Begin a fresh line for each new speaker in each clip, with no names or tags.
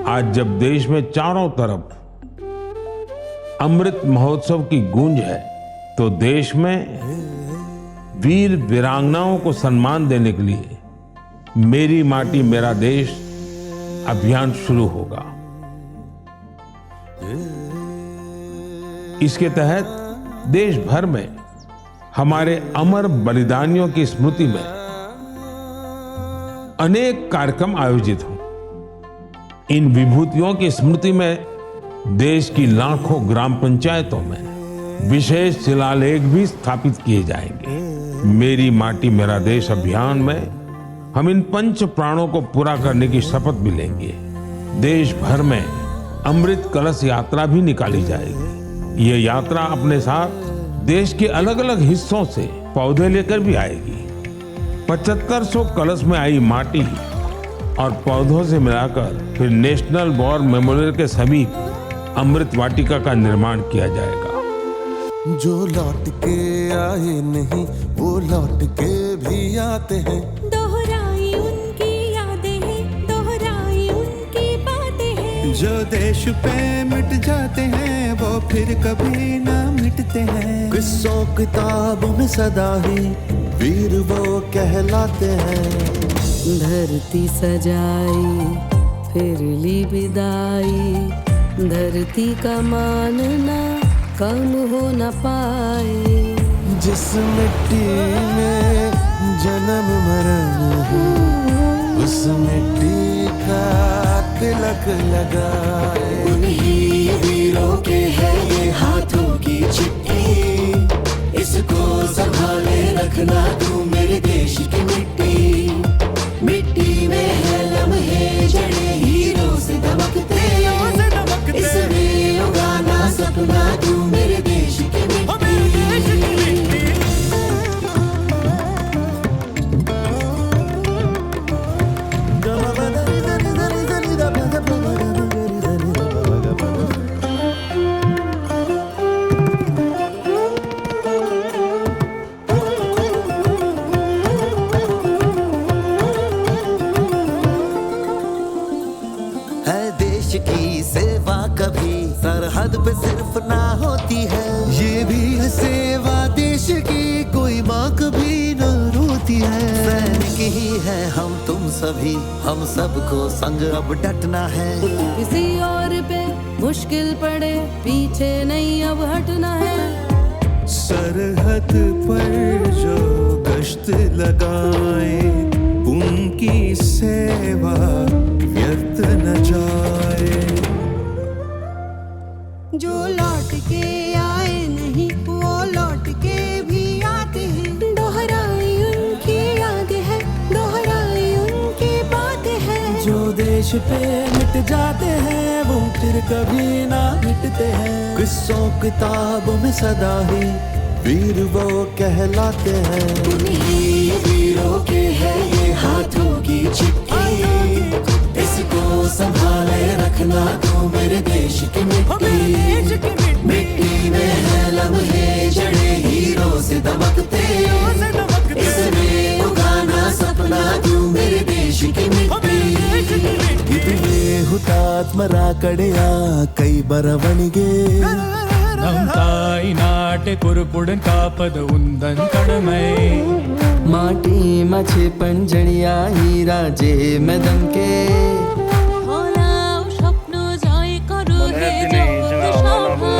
आज जब देश में चारों तरफ अमृत महोत्सव की गूंज है, तो देश में वीर वीरांगनाओं को सम्मान देने के लिए मेरी माटी मेरा देश अभियान शुरू होगा। इसके तहत देश भर में हमारे अमर बलिदानियों की स्मृति में अनेक कार्यक्रम आयोजित हों। इन विभूतियों की स्मृति में देश की लाखों ग्राम पंचायतों में विशेष शिलालेख भी स्थापित किए जाएंगे। मेरी माटी मेरा देश अभियान में हम इन पंच प्राणों को पूरा करने की शपथ भी लेंगे। देश भर में अमृत कलश यात्रा भी निकाली जाएगी। ये यात्रा अपने साथ देश के अलग अलग हिस्सों से पौधे लेकर भी आएगी। 7500 कलश में आई माटी और पौधों से मिलाकर फिर नेशनल वॉर मेमोरियल के समीप अमृत वाटिका का निर्माण किया जाएगा।
जो लौट के आए नहीं वो लौट के भी आते हैं।
दोहराई उनकी यादें हैं, दोहराई उनकी बातें हैं।
जो देश पे मिट जाते हैं वो फिर कभी ना मिटते हैं। किस्सों किताबों में सदा ही वीर वो कहलाते हैं।
धरती सजाई फिर ली विदाई, धरती का मानना कम हो न पाए।
जिस मिट्टी में जन्म मरण है उस मिट्टी का तिलक लगाए।
उन्हीं वीरों के है ये हाथों की चिट्ठी, इसको संभाले रखना तू मेरे देश की मिट्टी। मिट्टी में है लम्हे जड़े हीरों से दमकते, इसमें उगाना सपना तू मेरे देश की मिट्टी।
की सेवा कभी सरहद पे सिर्फ ना होती है, ये भी है सेवा देश की, कोई माँ कभी न रोती है। सैनिक ही है हम तुम सभी, हम सबको संग अब डटना है।
किसी और पे मुश्किल पड़े पीछे नहीं अब हटना है।
सरहद पर जो गश्त लगाए उनकी सेवा व्यर्थ न जाए।
जो लौट के आए नहीं वो लौट के भी आते हैं। दोहराई उनकी यादें हैं, दोहराई उनकी बातें हैं।
जो देश पे मिट जाते हैं वो फिर कभी ना मिटते हैं। किस्सों किताबों में सदा ही वीर वो कहलाते हैं।
उन्हीं वीरों के है ये हाथों की चिट्ठी, इसको संभाले रखना तू मेरे देश की मिट्टी। मिट्टी में है लम्हे जड़े हीरों से दमकते, इसमें उगाना सपना तू मेरे देश की मिट्टी।
इतने हुतात्मरा कड़िया कई बरवणिगे
ನಮ್ ತಾಯಿ ನಾಟೆ ಕುರುಪುಡನ್ ಕಾಪದ ಉಂದನ್ ಕಡಮೈ
माटी मछे पंजड़िया हीरा जे मदन के
হলাও স্বপ্ন জয় করো হে জগৎ সভা।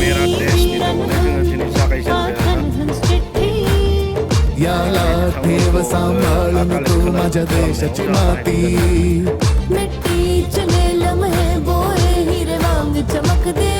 मेरा देश
याला ठेव सांभाळून तू माझ्या देशाची माती।
मिट्टी चले लम्हे बोए हीरे वांग चमक दे।